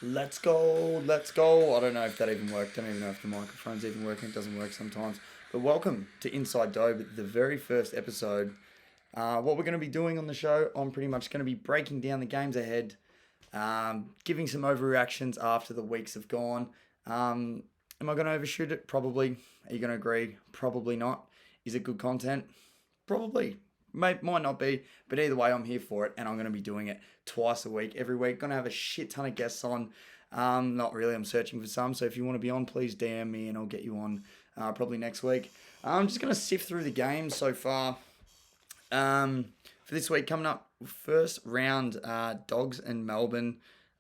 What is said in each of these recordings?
Let's go, let's go. I don't know if that even worked. I don't even know if the microphone's even working. It doesn't work sometimes. But welcome to Inside Dobe, the very first episode. What we're going to be doing on the show, I'm pretty much going to be breaking down the games ahead, giving some overreactions after the weeks have gone. Am I going to overshoot it? Probably. Are you going to agree? Probably not. Is it good content? Probably. Might not be, but either way, I'm here for it, and I'm going to be doing it twice a week, every week. Going to have a shit ton of guests on. Not really. I'm searching for some, so if you want to be on, please DM me, and I'll get you on probably next week. I'm just going to sift through the games so far. For this week, coming up, first round, Dogs and Melbourne.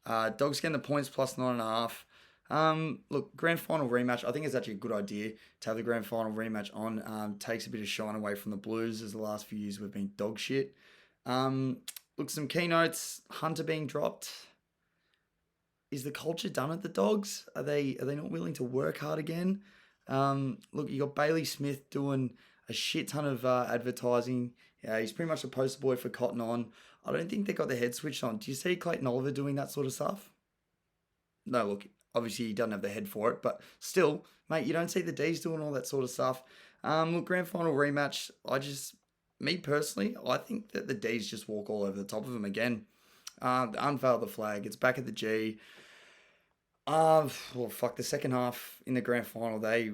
Dogs getting the points plus 9.5. Look, grand final rematch. I think it's actually a good idea to have the grand final rematch on. Takes a bit of shine away from the Blues, as the last few years we've been dog shit. Look, some keynotes. Hunter being dropped. Is the culture done at the Dogs? Are they not willing to work hard again? Look, you got Bailey Smith doing a shit ton of advertising. Yeah, he's pretty much a poster boy for Cotton On. I don't think they got their head switched on. Do you see Clayton Oliver doing that sort of stuff? No, look, obviously he doesn't have the head for it, but still, mate, you don't see the D's doing all that sort of stuff. Look, grand final rematch. Me personally, I think that the D's just walk all over the top of them again. Unveil the flag. It's back at the G. The second half in the grand final, they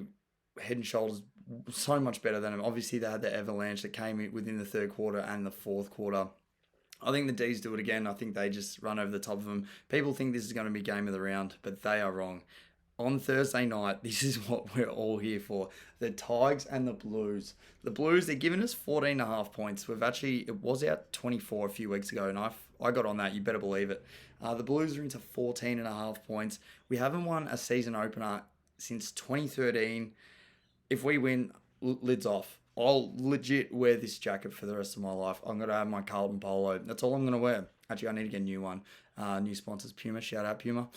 head and shoulders so much better than them. Obviously, they had the avalanche that came in within the third quarter and the fourth quarter. I think the D's do it again. I think they just run over the top of them. People think this is going to be game of the round, but they are wrong. On Thursday night, this is what we're all here for. The Tigers and the Blues. The Blues, they're giving us 14.5 points. It was out 24 a few weeks ago, and I got on that. You better believe it. The Blues are into 14.5 points. We haven't won a season opener since 2013. If we win, lids off. I'll legit wear this jacket for the rest of my life. I'm going to have my Carlton polo. That's all I'm going to wear. Actually, I need to get a new one. New sponsors, Puma. Shout out, Puma.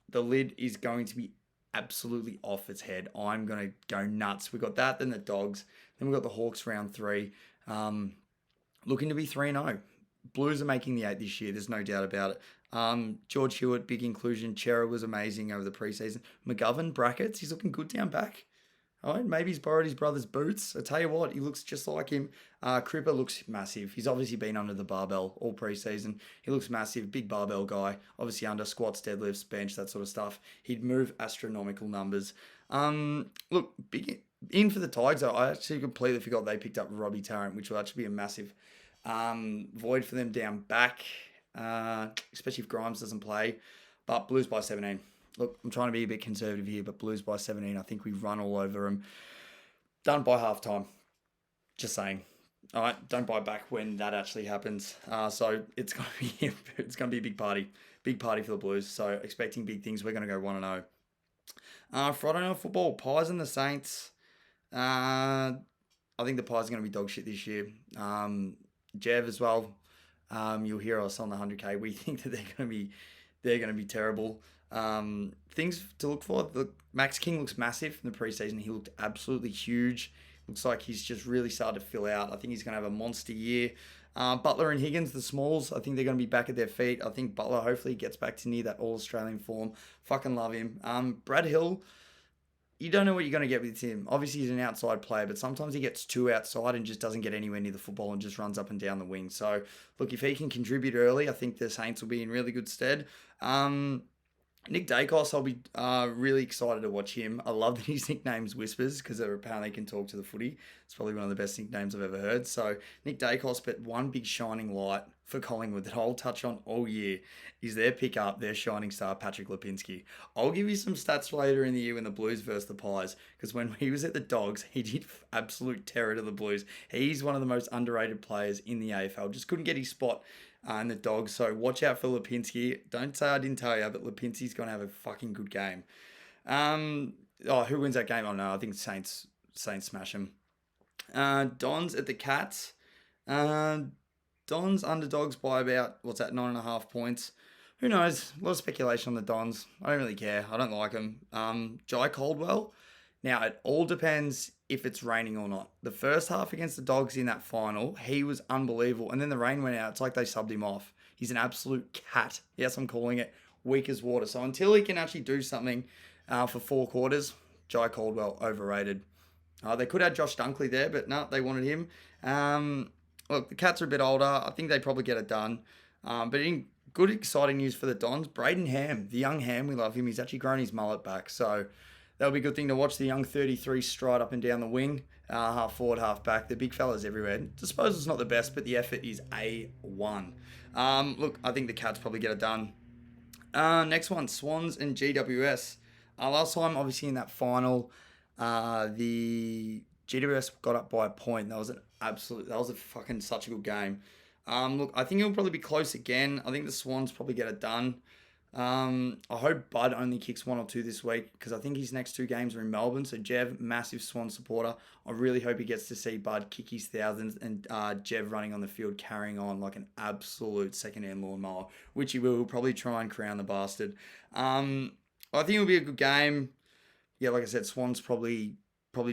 The lid is going to be absolutely off its head. I'm going to go nuts. We got that, then the Dogs. Then we got the Hawks round 3. Looking to be 3-0. Blues are making the 8 this year. There's no doubt about it. George Hewitt, big inclusion. Chera was amazing over the preseason. McGovern, brackets. He's looking good down back. All right, maybe he's borrowed his brother's boots. I tell you what, he looks just like him. Cripper looks massive. He's obviously been under the barbell all preseason. He looks massive, big barbell guy. Obviously under squats, deadlifts, bench, that sort of stuff. He'd move astronomical numbers. Look, big in for the Tigers. I actually completely forgot they picked up Robbie Tarrant, which will actually be a massive void for them down back, especially if Grimes doesn't play. But Blues by 17. Look, I'm trying to be a bit conservative here, but Blues by 17. I think we run all over them. Done by halftime. Just saying. All right, don't buy back when that actually happens. So it's gonna be a big party for the Blues. So expecting big things. We're gonna go 1-0. Friday night football. Pies and the Saints. I think the Pies are gonna be dog shit this year. Jev as well. You'll hear us on the 100K. We think that they're gonna be terrible. Things to look for. Max King looks massive in the preseason. He looked absolutely huge. Looks like he's just really started to fill out. I think he's going to have a monster year. Butler and Higgins, the smalls, I think they're going to be back at their feet. I think Butler hopefully gets back to near that All-Australian form. Fucking love him. Brad Hill, you don't know what you're going to get with him. Obviously, he's an outside player, but sometimes he gets too outside and just doesn't get anywhere near the football and just runs up and down the wing. So, look, if he can contribute early, I think the Saints will be in really good stead. Nick Dacos, I'll be really excited to watch him. I love that his nickname's Whispers because apparently he can talk to the footy. It's probably one of the best nicknames I've ever heard. So Nick Dacos, but one big shining light for Collingwood that I'll touch on all year is their pickup, their shining star, Patrick Lipinski. I'll give you some stats later in the year when the Blues versus the Pies because when he was at the Dogs, he did absolute terror to the Blues. He's one of the most underrated players in the AFL. Just couldn't get his spot and the Dogs. So watch out for Lipinski. Don't say I didn't tell you, but Lipinski's going to have a fucking good game. Who wins that game? I don't know. I think Saints smash them. Dons at the Cats. Dons underdogs by about, 9.5 points. Who knows? A lot of speculation on the Dons. I don't really care. I don't like them. Jai Caldwell. Now, it all depends if it's raining or not. The first half against the Dogs in that final, he was unbelievable. And then the rain went out. It's like they subbed him off. He's an absolute cat. Yes, I'm calling it. weak as water. So until he can actually do something for 4 quarters, Jai Caldwell overrated. They could have Josh Dunkley there, but no, they wanted him. Look, the Cats are a bit older. I think they probably get it done. But in good, exciting news for the Dons, Braden Ham, the young Ham, we love him. He's actually grown his mullet back. So that'll be a good thing to watch. The young 33 stride up and down the wing, half forward, half back. The big fellas everywhere. Disposal's not the best, but the effort is A1. Look, I think the Cats probably get it done. Next one, Swans and GWS. Last time, obviously, in that final, the GWS got up by a point. That was a fucking such a good game. Look, I think it'll probably be close again. I think the Swans probably get it done. I hope Bud only kicks 1 or 2 this week because I think his next 2 games are in Melbourne. So Jev, massive Swan supporter. I really hope he gets to see Bud kick his thousands and Jev running on the field carrying on like an absolute second-hand lawnmower, which he will. He'll probably try and crown the bastard. I think it'll be a good game. Yeah, like I said, Swans probably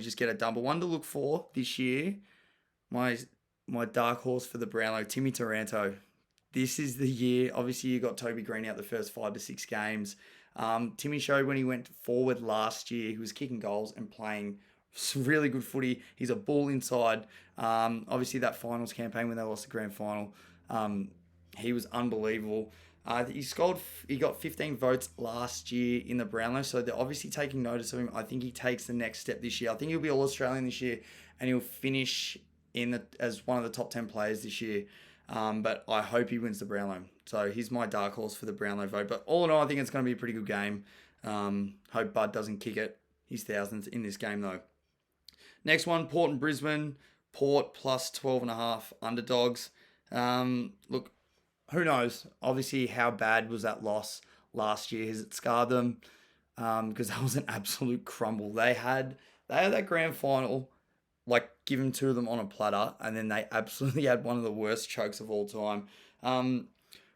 just get it done. But one to look for this year, my dark horse for the Brownlow, Timmy Taranto. This is the year. Obviously, you got Toby Green out the first 5 to 6 games. Timmy showed when he went forward last year, he was kicking goals and playing some really good footy. He's a bull inside. Obviously, that finals campaign when they lost the grand final, he was unbelievable. He got 15 votes last year in the Brownlow, so they're obviously taking notice of him. I think he takes the next step this year. I think he'll be All-Australian this year, and he'll finish as one of the top 10 players this year. But I hope he wins the Brownlow. So he's my dark horse for the Brownlow vote. But all in all, I think it's going to be a pretty good game. Hope Bud doesn't kick it. His thousands in this game, though. Next one, Port and Brisbane. Port plus 12.5 underdogs. Look, who knows? Obviously, how bad was that loss last year? Has it scarred them? Because that was an absolute crumble. They had that grand final like given to them on a platter, and then they absolutely had one of the worst chokes of all time.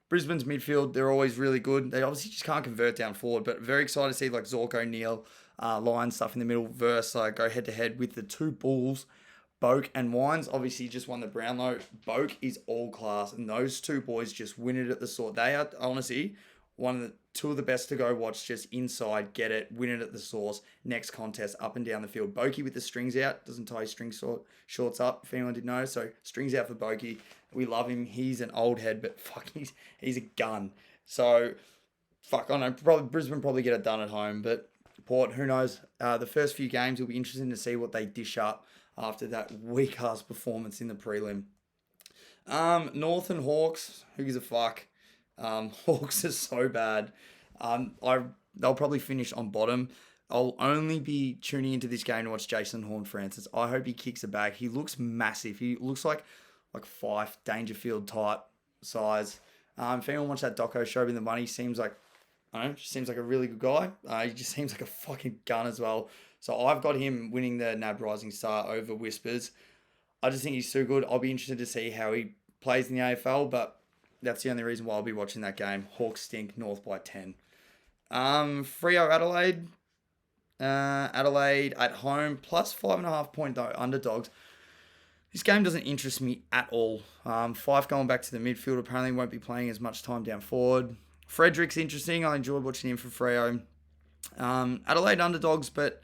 Brisbane's midfield, they're always really good. They obviously just can't convert down forward, but very excited to see like Zorko, O'Neill, line stuff in the middle, verse go head to head with the 2 Bulls. Boak and Wines obviously just won the Brownlow. Boak is all class, and those 2 boys just win it at the sort. They are honestly two of the best to go watch, just inside, get it, win it at the source, next contest, up and down the field. Bokey with the strings out, doesn't tie his shorts up, if anyone didn't know. So strings out for Bokey. We love him. He's an old head, but fuck, he's a gun. So, fuck, I don't know, Brisbane probably get it done at home, but Port, who knows? The first few games, will be interesting to see what they dish up after that weak-ass performance in the prelim. North and Hawks, who gives a fuck? Hawks are so bad. They'll probably finish on bottom. I'll only be tuning into this game to watch Jason Horne-Francis. I hope he kicks it back. He looks massive. He looks like Fife, Dangerfield type size. If anyone watched that doco, Show Me the Money, seems like a really good guy. He just seems like a fucking gun as well. So I've got him winning the NAB Rising Star over Whispers. I just think he's too good. I'll be interested to see how he plays in the AFL, but that's the only reason why I'll be watching that game. Hawks stink, North by 10. Freo Adelaide. Adelaide at home, plus 5.5 point though, underdogs. This game doesn't interest me at all. Fife going back to the midfield, apparently won't be playing as much time down forward. Frederick's interesting. I enjoyed watching him for Freo. Adelaide underdogs, but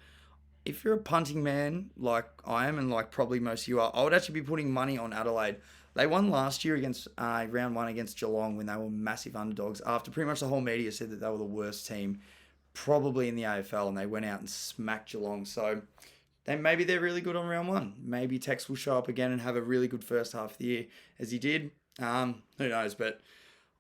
if you're a punting man like I am and like probably most of you are, I would actually be putting money on Adelaide. They won last year against round 1 against Geelong when they were massive underdogs after pretty much the whole media said that they were the worst team probably in the AFL, and they went out and smacked Geelong. So maybe they're really good on round 1. Maybe Tex will show up again and have a really good first half of the year as he did. Who knows, but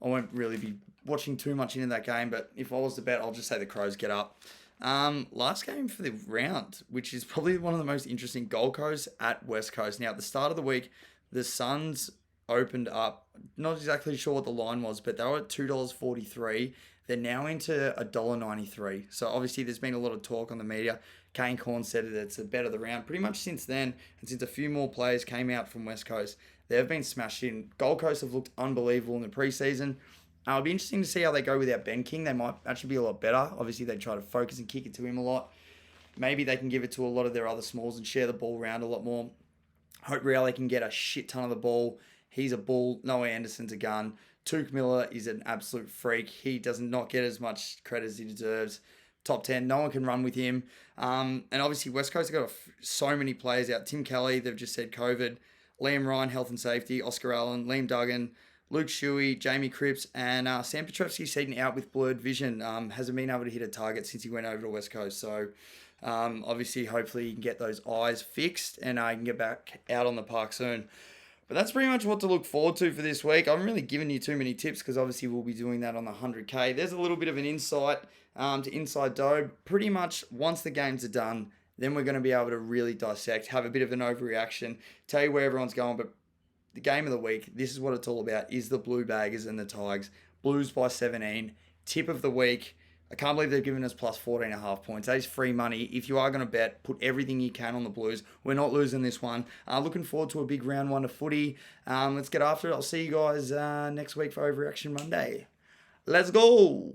I won't really be watching too much into that game. But if I was to bet, I'll just say the Crows get up. Last game for the round, which is probably one of the most interesting, Gold Coast at West Coast. Now, at the start of the week, the Suns opened up, not exactly sure what the line was, but they were at $2.43. They're now into $1.93. So obviously there's been a lot of talk on the media. Kane Corn said that it's a bet of the round. Pretty much since then, and since a few more players came out from West Coast, they've been smashed in. Gold Coast have looked unbelievable in the preseason. It'll be interesting to see how they go without Ben King. They might actually be a lot better. Obviously, they try to focus and kick it to him a lot. Maybe they can give it to a lot of their other smalls and share the ball around a lot more. Hope Reale can get a shit ton of the ball. He's a bull. Noah Anderson's a gun. Tuke Miller is an absolute freak. He does not get as much credit as he deserves. Top 10. No one can run with him. And obviously, West Coast have got so many players out. Tim Kelly, they've just said COVID. Liam Ryan, health and safety. Oscar Allen, Liam Duggan, Luke Shuey, Jamie Cripps, and Sam Petrovski's seen out with blurred vision. Hasn't been able to hit a target since he went over to West Coast. So, obviously, hopefully, he can get those eyes fixed and he can get back out on the park soon. But that's pretty much what to look forward to for this week. I haven't really given you too many tips because obviously we'll be doing that on the 100K. There's a little bit of an insight to Inside Dobe. Pretty much once the games are done, then we're going to be able to really dissect, have a bit of an overreaction, tell you where everyone's going. But the game of the week, this is what it's all about, is the Blue Baggers and the Tigers. Blues by 17. Tip of the week. I can't believe they've given us plus 14.5 points. That is free money. If you are going to bet, put everything you can on the Blues. We're not losing this one. Looking forward to a big round one of footy. Let's get after it. I'll see you guys next week for Overreaction Monday. Let's go!